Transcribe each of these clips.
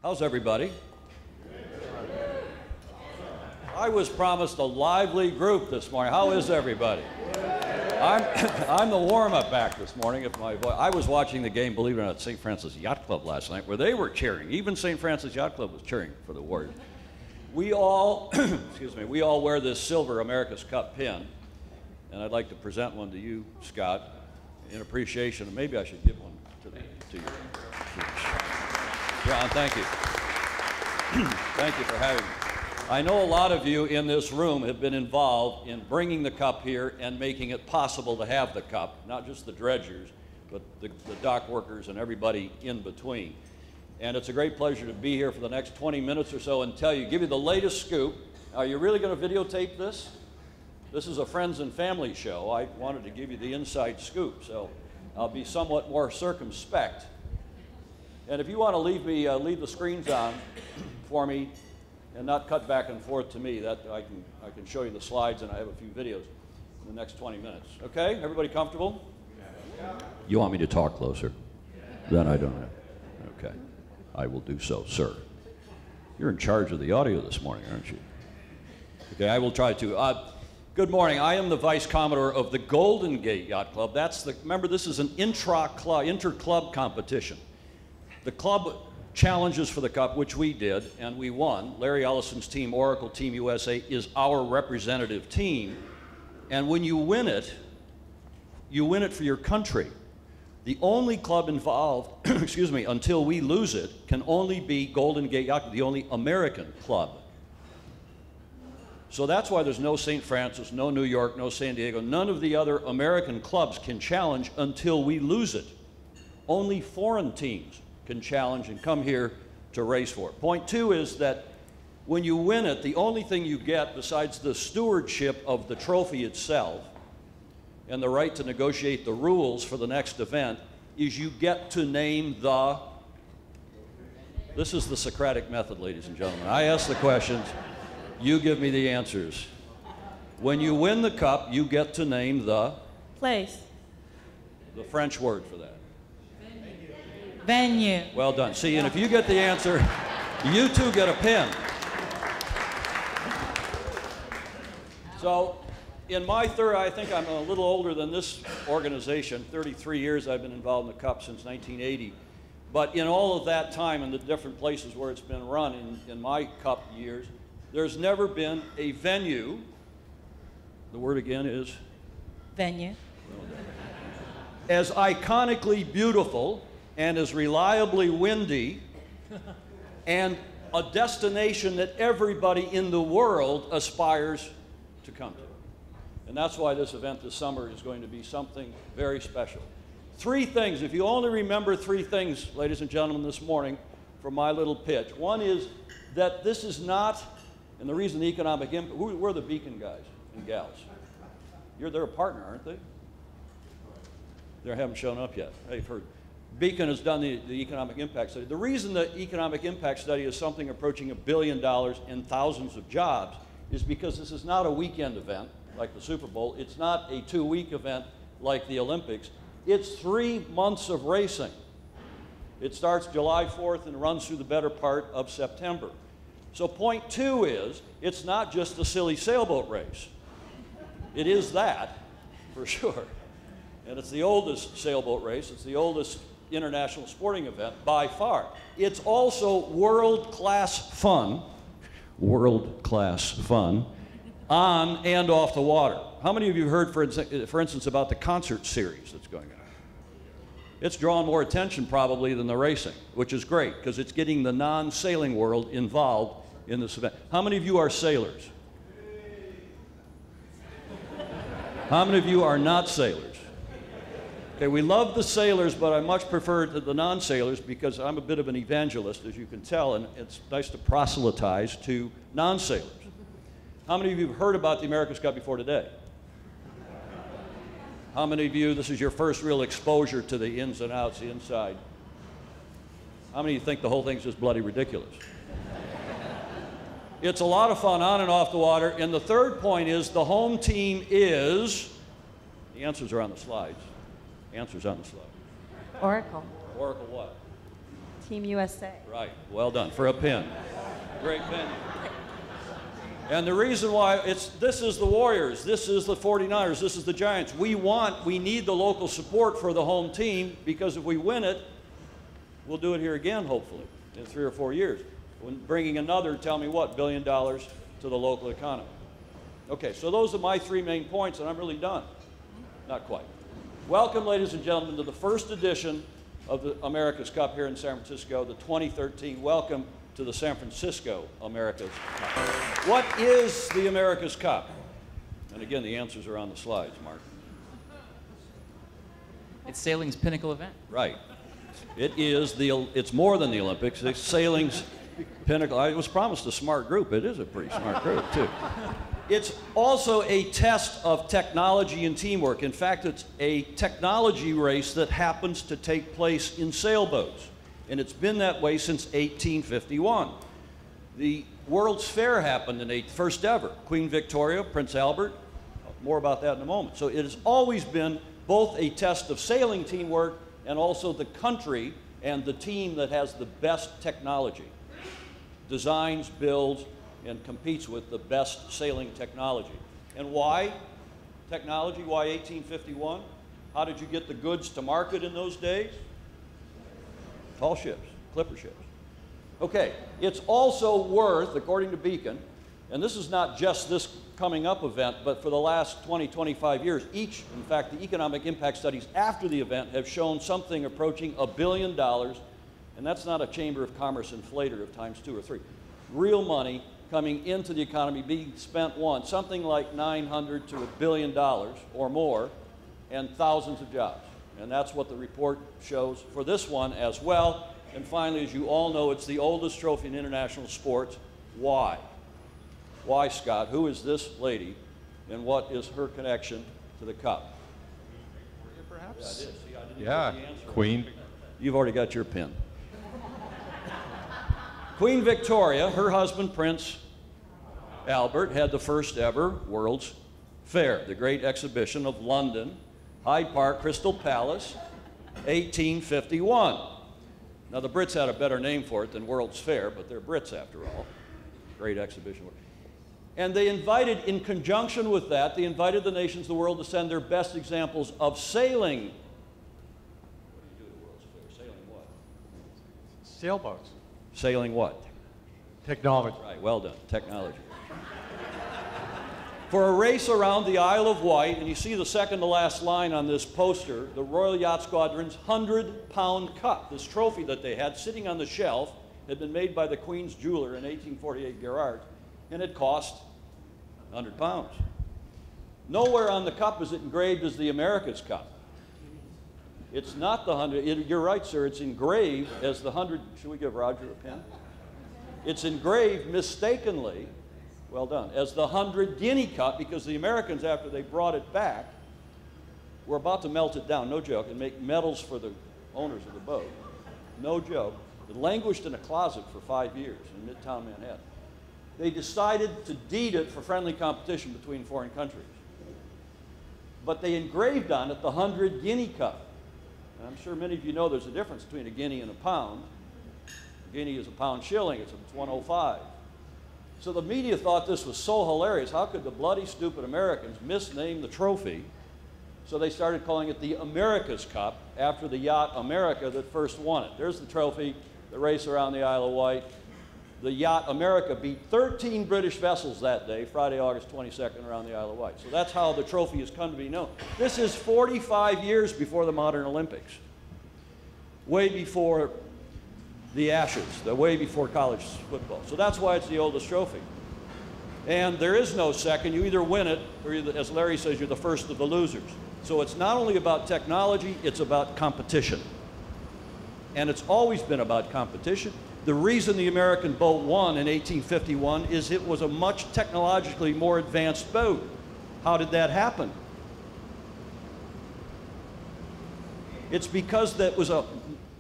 How's everybody? I was promised a lively group this morning. How is everybody? I'm the warm-up back this morning. I was watching the game, believe it or not, at St. Francis Yacht Club last night, where they were cheering. Even St. Francis Yacht Club was cheering for the Warriors. We all, excuse me, we all wear this silver America's Cup pin, and I'd like to present one to you, Scott, in appreciation. And maybe I should give one to you. John, thank you. Thank you for having me. I know a lot of you in this room have been involved in bringing the cup here and making it possible to have the cup, not just the dredgers, but the dock workers and everybody in between. And it's a great pleasure to be here for the next 20 minutes or so and give you the latest scoop. Are you really going to videotape this? This is a friends and family show. I wanted to give you the inside scoop, so I'll be somewhat more circumspect. And if you want to leave the screens on for me and not cut back and forth to me, that I can show you the slides, and I have a few videos in the next 20 minutes. Okay, everybody comfortable? Yeah. You want me to talk closer? Yeah. Then I don't have. Okay, I will do so, sir. You're in charge of the audio this morning, aren't you? Okay, I will try to. Good morning. I am the Vice Commodore of the Golden Gate Yacht Club. Remember, this is an inter-club competition. The club challenges for the cup, which we did, and we won. Larry Ellison's team, Oracle Team USA, is our representative team. And when you win it for your country. The only club involved, excuse me, until we lose it, can only be Golden Gate Yacht Club, the only American club. So that's why there's no St. Francis, no New York, no San Diego. None of the other American clubs can challenge until we lose it. Only foreign teams can challenge and come here to race for it. Point two is that when you win it, the only thing you get besides the stewardship of the trophy itself and the right to negotiate the rules for the next event is you get to name the, this is the Socratic method, ladies and gentlemen. I ask the questions, you give me the answers. When you win the cup, you get to name the place. The French word for that. Venue. Well done. See, and if you get the answer, you too get a pin. So, in my I think I'm a little older than this organization. 33 years I've been involved in the Cup since 1980. But in all of that time and the different places where it's been run in my Cup years, there's never been a venue. The word again is? Venue. As iconically beautiful and as reliably windy, and a destination that everybody in the world aspires to come to. And that's why this event this summer is going to be something very special. Three things, if you only remember three things, ladies and gentlemen, this morning from my little pitch. One is that this is not, and the reason the economic impact, we're the Beacon guys and gals. They're a partner, aren't they? They haven't shown up yet. They've heard. Beacon has done the economic impact study. The reason the economic impact study is something approaching $1 billion and thousands of jobs is because this is not a weekend event like the Super Bowl. It's not a 2-week event like the Olympics. It's 3 months of racing. It starts July 4th and runs through the better part of September. So point two is, it's not just a silly sailboat race. It is that, for sure. And it's the oldest sailboat race. It's the oldest international sporting event by far. It's also world-class fun on and off the water. How many of you heard, for instance, about the concert series that's going on? It's drawing more attention probably than the racing, which is great because it's getting the non-sailing world involved in this event. How many of you are sailors? How many of you are not sailors? Okay, we love the sailors, but I much prefer the non-sailors because I'm a bit of an evangelist, as you can tell, and it's nice to proselytize to non-sailors. How many of you have heard about the America's Cup before today? How many of you, this is your first real exposure to the ins and outs, the inside? How many of you think the whole thing's just bloody ridiculous? It's a lot of fun on and off the water. And the third point is the home team is, the answers are on the slides. Answers on the slide. Oracle. Oracle what? Team USA. Right, well done, for a pin. Great pin. And the reason why this is the Warriors, this is the 49ers, this is the Giants. We need the local support for the home team, because if we win it, we'll do it here again, hopefully, in 3 or 4 years. When bringing another, tell me what, $1 billion to the local economy. Okay, so those are my 3 main points, and I'm really done. Not quite. Welcome, ladies and gentlemen, to the first edition of the America's Cup here in San Francisco, the 2013. Welcome to the San Francisco America's Cup. What is the America's Cup? And again, the answers are on the slides, Mark. It's sailing's pinnacle event. Right. It's more than the Olympics. It's sailing's pinnacle. I was promised a smart group. It is a pretty smart group, too. It's also a test of technology and teamwork. In fact, it's a technology race that happens to take place in sailboats. And it's been that way since 1851. The World's Fair happened in first ever. Queen Victoria, Prince Albert, more about that in a moment. So it has always been both a test of sailing teamwork and also the country and the team that has the best technology. Designs, builds, and competes with the best sailing technology. And why technology? Why 1851? How did you get the goods to market in those days? Tall ships, clipper ships. Okay, it's also worth, according to Beacon, and this is not just this coming up event, but for the last 20, 25 years, in fact, the economic impact studies after the event have shown something approaching $1 billion, and that's not a Chamber of Commerce inflator of times 2 or 3. Real money coming into the economy, being spent once, something like $900 to $1 billion or more, and thousands of jobs. And that's what the report shows for this one as well. And finally, as you all know, it's the oldest trophy in international sports. Why? Why, Scott? Who is this lady, and what is her connection to the cup? Perhaps? Yeah, it is. See, I didn't Yeah, get the answer. Queen. You've already got your pin. Queen Victoria, her husband, Prince Albert, had the first ever World's Fair, the great exhibition of London, Hyde Park, Crystal Palace, 1851. Now, the Brits had a better name for it than World's Fair, but they're Brits after all. Great exhibition. And they invited, in conjunction with that, they invited the nations of the world to send their best examples of sailing. What do you do at World's Fair? Sailing what? Sailboats. Sailing what? Technology. Right, well done, technology. For a race around the Isle of Wight, and you see the second to last line on this poster, the Royal Yacht Squadron's 100-pound cup. This trophy that they had sitting on the shelf had been made by the Queen's jeweler in 1848, Gerard, and it cost 100 pounds. Nowhere on the cup is it engraved as the America's Cup. It's not the 100, you're right, sir, it's engraved as the 100, should we give Roger a pen? It's engraved mistakenly, well done, as the 100 Guinea Cup, because the Americans, after they brought it back, were about to melt it down, no joke, and make medals for the owners of the boat. No joke. It languished in a closet for 5 years in Midtown Manhattan. They decided to deed it for friendly competition between foreign countries. But they engraved on it the 100 Guinea Cup. And I'm sure many of you know there's a difference between a guinea and a pound. A guinea is a pound shilling, it's 105. So the media thought this was so hilarious. How could the bloody stupid Americans misname the trophy? So they started calling it the America's Cup after the yacht America that first won it. There's the trophy, the race around the Isle of Wight. The yacht America beat 13 British vessels that day, Friday, August 22nd, around the Isle of Wight. So that's how the trophy has come to be known. This is 45 years before the modern Olympics, way before the Ashes, way before college football. So that's why it's the oldest trophy. And there is no second. You either win it, or as Larry says, you're the first of the losers. So it's not only about technology, it's about competition. And it's always been about competition. The reason the American boat won in 1851 is it was a much technologically more advanced boat. How did that happen? It's because the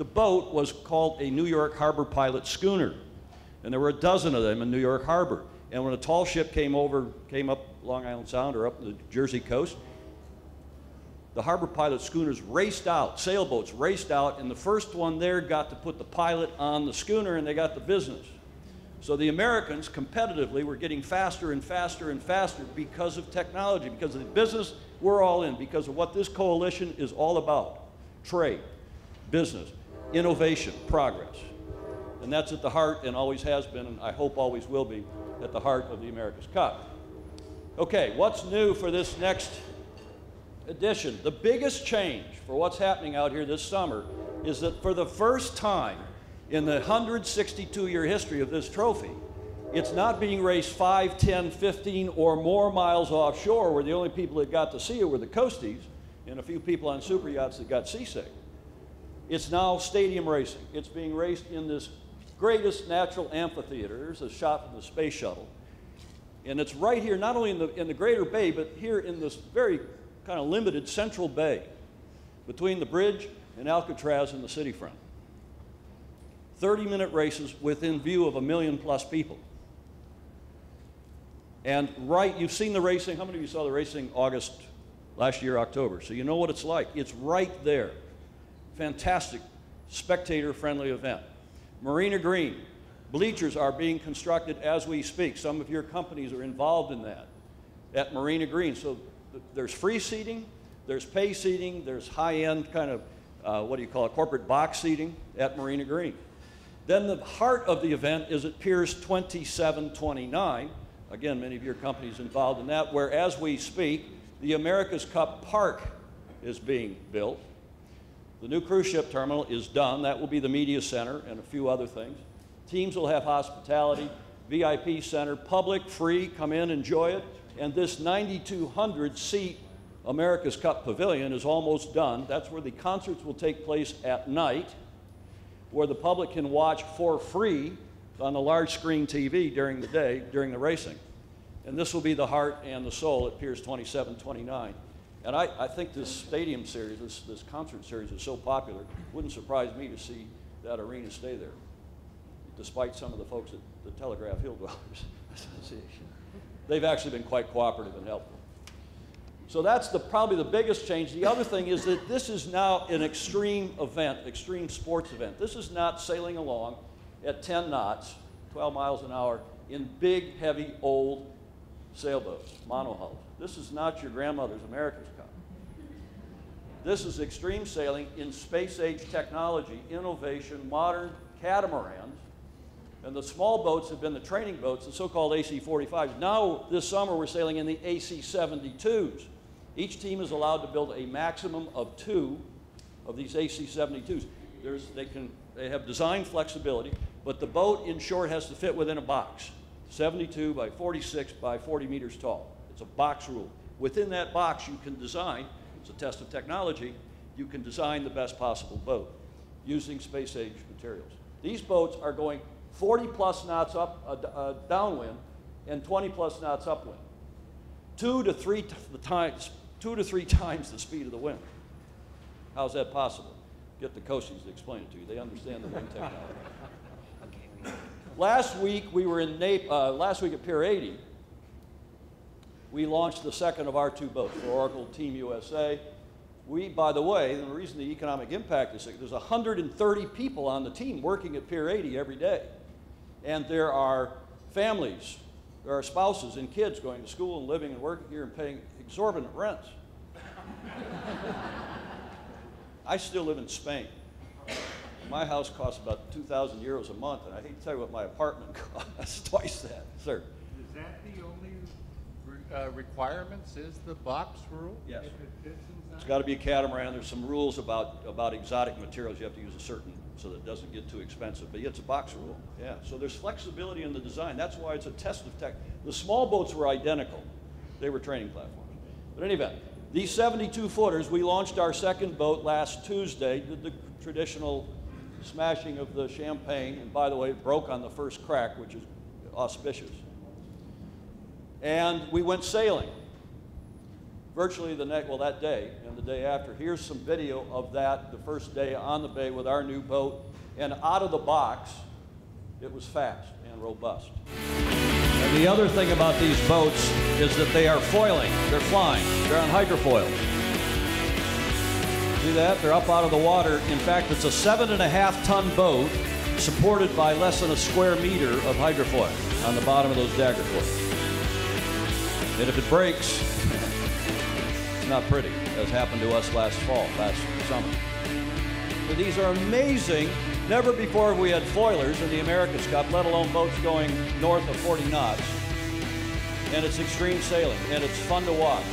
boat was called a New York Harbor pilot schooner. And there were a dozen of them in New York Harbor. And when a tall ship came up Long Island Sound or up the Jersey coast, the harbor pilot schooners raced out, sailboats raced out, and the first one there got to put the pilot on the schooner, and they got the business. So the Americans, competitively, were getting faster and faster and faster because of technology, because of the business we're all in, because of what this coalition is all about: trade, business, innovation, progress. And that's at the heart, and always has been, and I hope always will be, at the heart of the America's Cup. Okay, what's new for this next edition? The biggest change for what's happening out here this summer is that for the first time in the 162-year history of this trophy, it's not being raced 5, 10, 15, or more miles offshore, where the only people that got to see it were the coasties and a few people on super yachts that got seasick. It's now stadium racing. It's being raced in this greatest natural amphitheater. There's a shot from the space shuttle. And it's right here, not only in the greater bay, but here in this very kind of limited central bay between the bridge and Alcatraz and the city front. 30-minute races within view of 1 million+ people. And you've seen the racing. How many of you saw the racing last year, October? So you know what it's like. It's right there. Fantastic, spectator-friendly event. Marina Green. Bleachers are being constructed as we speak. Some of your companies are involved in that at Marina Green. So there's free seating, there's pay seating, there's high-end kind of, corporate box seating at Marina Green. Then the heart of the event is at Piers 2729. Again, many of your companies involved in that, where as we speak, the America's Cup Park is being built. The new cruise ship terminal is done. That will be the media center and a few other things. Teams will have hospitality, VIP center, public, free, come in, enjoy it. And this 9,200-seat America's Cup Pavilion is almost done. That's where the concerts will take place at night, where the public can watch for free on the large screen TV during the day, during the racing. And this will be the heart and the soul at Piers 2729. And I think this stadium series, this concert series is so popular, it wouldn't surprise me to see that arena stay there, despite some of the folks at the Telegraph Hill Dwellers Association. They've actually been quite cooperative and helpful. So that's probably the biggest change. The other thing is that this is now an extreme event, extreme sports event. This is not sailing along at 10 knots, 12 miles an hour, in big, heavy, old sailboats, monohulls. This is not your grandmother's America's Cup. This is extreme sailing in space-age technology, innovation, modern catamarans. And the small boats have been the training boats, the so-called AC-45s. Now, this summer, we're sailing in the AC-72s. Each team is allowed to build a maximum of 2 of these AC-72s. They have design flexibility, but the boat in short has to fit within a box, 72 by 46 by 40 meters tall. It's a box rule. Within that box, you can design, it's a test of technology, you can design the best possible boat using space-age materials. These boats are going 40+ knots up downwind and 20+ knots upwind. 2 to 3 times the speed of the wind. How's that possible? Get the coasties to explain it to you. They understand the wind technology. Last week we were in last week at Pier 80. We launched the second of our 2 boats for Oracle Team USA. By the way, the reason the economic impact is there's 130 people on the team working at Pier 80 every day. And there are families, there are spouses and kids going to school and living and working here and paying exorbitant rents. I still live in Spain. My house costs about 2,000 euros a month, and I hate to tell you what my apartment costs, twice that, sir. Is that the only requirements, is the box rule? Yes. If it fits inside? It's got to be a catamaran. There's some rules about exotic materials. You have to use a certain, so that it doesn't get too expensive. But yeah, it's a box rule. Yeah. So there's flexibility in the design. That's why it's a test of tech. The small boats were identical. They were training platforms. But in any event, these 72-footers, we launched our second boat last Tuesday, did the traditional smashing of the champagne. And by the way, it broke on the first crack, which is auspicious. And we went sailing. Virtually that day and the day after. Here's some video of that, the first day on the bay with our new boat. And out of the box, it was fast and robust. And the other thing about these boats is that they are foiling. They're flying. They're on hydrofoils. See that? They're up out of the water. In fact, it's a 7.5-ton boat supported by less than a square meter of hydrofoil on the bottom of those dagger foils. And if it breaks, it's not pretty, as happened to us last summer. But these are amazing. Never before have we had foilers in the America's Cup, let alone boats going north of 40 knots. And it's extreme sailing, and it's fun to watch.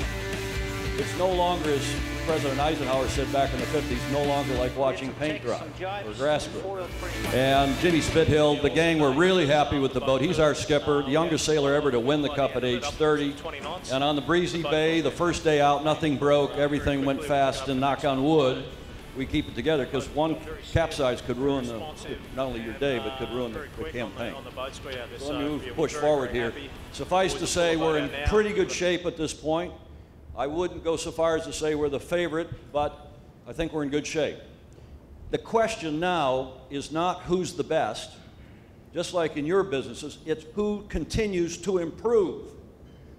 It's no longer, as President Eisenhower said back in the 50s, no longer like watching paint dry or grass grow. And Jimmy Spithill, the gang, were really happy with the boat. He's our skipper, the youngest sailor ever to win the Cup at age 30. And on the breezy bay, the first day out, nothing broke, everything went fast, and knock on wood, we keep it together because one capsize could ruin not only your day, but could ruin the campaign. So let me push forward here. Suffice to say, we're in pretty good shape at this point. I wouldn't go so far as to say we're the favorite, but I think we're in good shape. The question now is not who's the best, just like in your businesses, it's who continues to improve.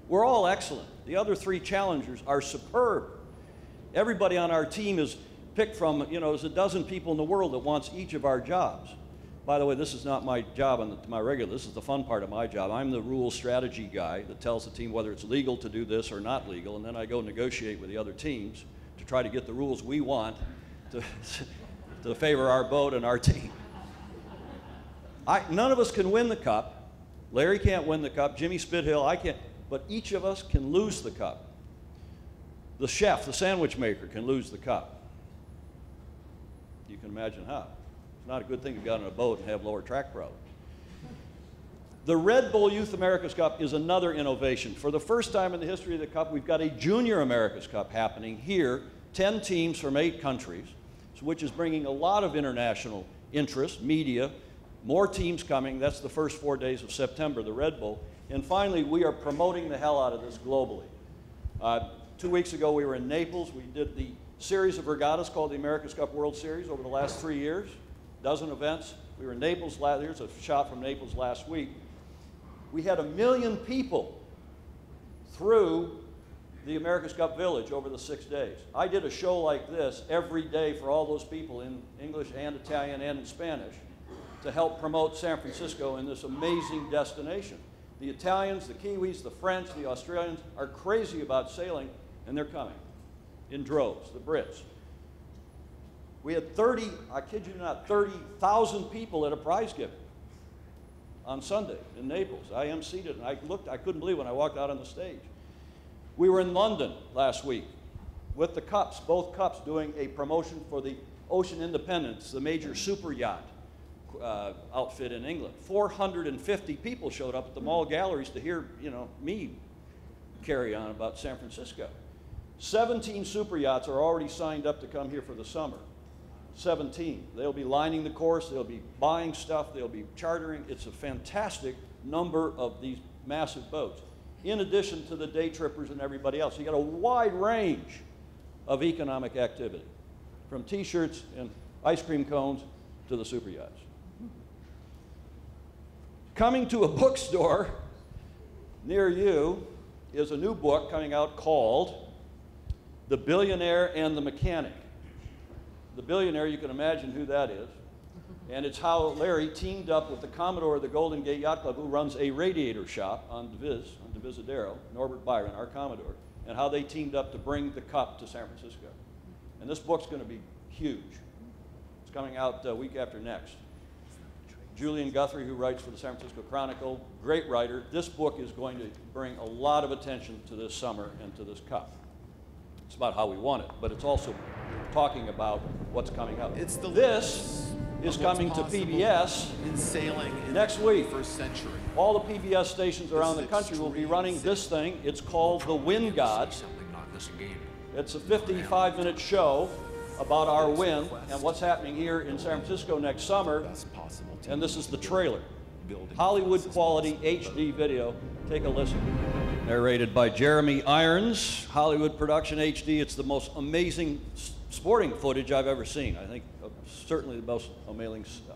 We're all excellent. The other three challengers are superb. Everybody on our team is picked from, there's a dozen people in the world that wants each of our jobs. By the way, this is not my job on my regular, this is the fun part of my job. I'm the rules strategy guy that tells the team whether it's legal to do this or not legal, and then I go negotiate with the other teams to try to get the rules we want to favor our boat and our team. None of us can win the Cup. Larry can't win the Cup, Jimmy Spithill, I can't, but each of us can lose the Cup. The chef, the sandwich maker, can lose the Cup. You can imagine how. It's not a good thing to get on a boat and have lower track problems. The Red Bull Youth America's Cup is another innovation. For the first time in the history of the Cup, we've got a Junior America's Cup happening here, 10 teams from 8 countries, which is bringing a lot of international interest, media, more teams coming. That's the first 4 days of September, the Red Bull. And finally, we are promoting the hell out of this globally. 2 weeks ago, we were in Naples. We did the series of regattas called the America's Cup World Series over the last 3 years. Dozen events. We were in Naples, here's a shot from Naples last week. We had 1 million people through the America's Cup Village over the 6 days. I did a show like this every day for all those people in English and Italian and in Spanish to help promote San Francisco in this amazing destination. The Italians, the Kiwis, the French, the Australians are crazy about sailing, and they're coming in droves, the Brits. We had I kid you not, 30,000 people at a prize giving on Sunday in Naples. I emceed it, and I couldn't believe when I walked out on the stage. We were in London last week with the Cups, both Cups, doing a promotion for the Ocean Independence, the major super yacht outfit in England. 450 people showed up at the mall galleries to hear, me carry on about San Francisco. 17 super yachts are already signed up to come here for the summer. 17. They'll be lining the course, they'll be buying stuff, they'll be chartering. It's a fantastic number of these massive boats, in addition to the day trippers and everybody else. You got a wide range of economic activity, from t-shirts and ice cream cones to the super yachts. Coming to a bookstore near you is a new book coming out called The Billionaire and the Mechanic. The billionaire, you can imagine who that is. And it's how Larry teamed up with the Commodore of the Golden Gate Yacht Club, who runs a radiator shop on Divisadero, Norbert Byron, our Commodore, and how they teamed up to bring the Cup to San Francisco. And this book's going to be huge. It's coming out week after next. Julian Guthrie, who writes for the San Francisco Chronicle, great writer. This book is going to bring a lot of attention to this summer and to this Cup. It's about how we want it, but it's also talking about what's coming up. This is coming to PBS in sailing next week. First century. All the PBS stations around the country will be running this thing. It's called The Wind Gods. It's a 55-minute show about our win and what's happening here in San Francisco next summer. And this is the trailer. Hollywood quality HD video. Take a listen. Narrated by Jeremy Irons, Hollywood production HD. It's the most amazing sporting footage I've ever seen. I think certainly the most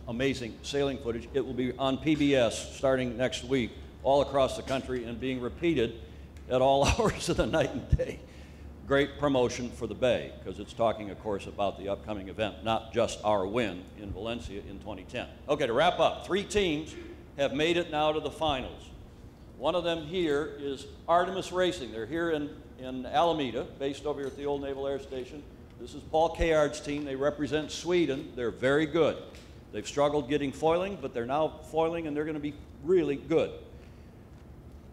amazing sailing footage. It will be on PBS starting next week all across the country and being repeated at all hours of the night and day. great promotion for the Bay, because it's talking, of course, about the upcoming event, not just our win in Valencia in 2010. Okay, to wrap up, 3 teams have made it now to the finals. One of them here is Artemis Racing. They're here in Alameda, based over here at the old Naval Air Station. This is Paul Kayard's team. They represent Sweden. They're very good. They've struggled getting foiling, but they're now foiling, and they're going to be really good.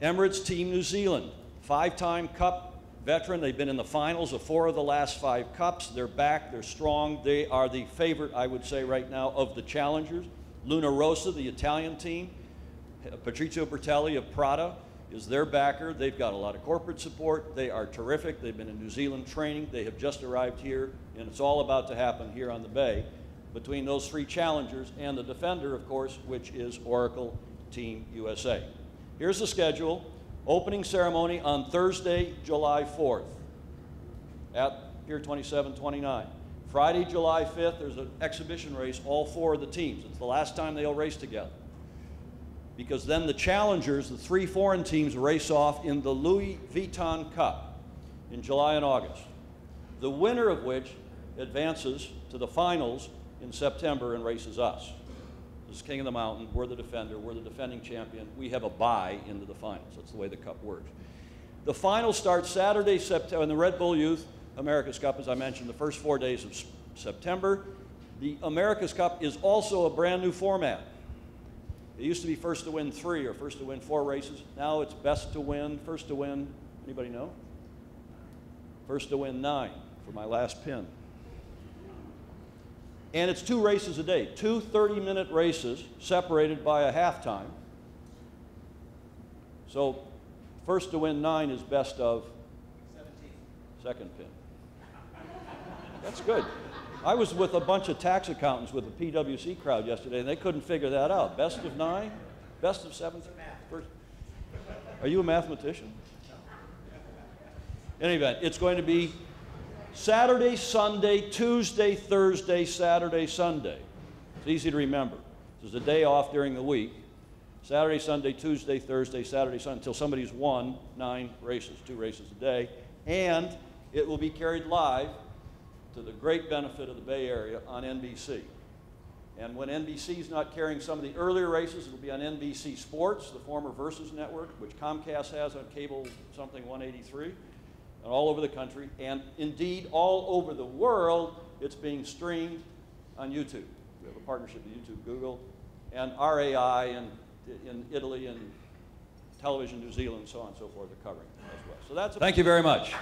Emirates Team New Zealand, 5-time Cup veteran. They've been in the finals of 4 of the last 5 Cups. They're back. They're strong. They are the favorite, I would say, right now of the challengers. Luna Rossa, the Italian team. Patrizio Bertelli of Prada is their backer. They've got a lot of corporate support. They are terrific. They've been in New Zealand training. They have just arrived here, and it's all about to happen here on the Bay between those 3 challengers and the defender, of course, which is Oracle Team USA. Here's the schedule. Opening ceremony on Thursday, July 4th at Pier 27-29. Friday, July 5th, there's an exhibition race, all 4 of the teams. It's the last time they'll race together, because then the challengers, the 3 foreign teams, race off in the Louis Vuitton Cup in July and August, the winner of which advances to the finals in September and races us. This is King of the Mountain. We're the defender. We're the defending champion. We have a bye into the finals. That's the way the Cup works. The final starts Saturday, September, in the Red Bull Youth America's Cup, as I mentioned, the first 4 days of September. The America's Cup is also a brand new format. It used to be first to win 3 or first to win 4 races. Now it's best to win, first to win, anybody know? First to win 9 for my last pin. And it's 2 races a day, 2 30-minute races separated by a halftime. So first to win 9 is best of 17. Second pin. That's good. I was with a bunch of tax accountants with the PwC crowd yesterday, and they couldn't figure that out. Best of 9? Best of 7? First. Are you a mathematician? In any event, it's going to be Saturday, Sunday, Tuesday, Thursday, Saturday, Sunday. It's easy to remember. There's a day off during the week. Saturday, Sunday, Tuesday, Thursday, Saturday, Sunday, until somebody's won 9 races, 2 races a day. And it will be carried live to the great benefit of the Bay Area on NBC. And when NBC is not carrying some of the earlier races, it'll be on NBC Sports, the former Versus Network, which Comcast has on cable something 183, and all over the country. And indeed, all over the world, it's being streamed on YouTube. We have a partnership with YouTube, Google, and RAI in Italy and Television New Zealand, so on and so forth, are covering as well. So that's. Thank you very much.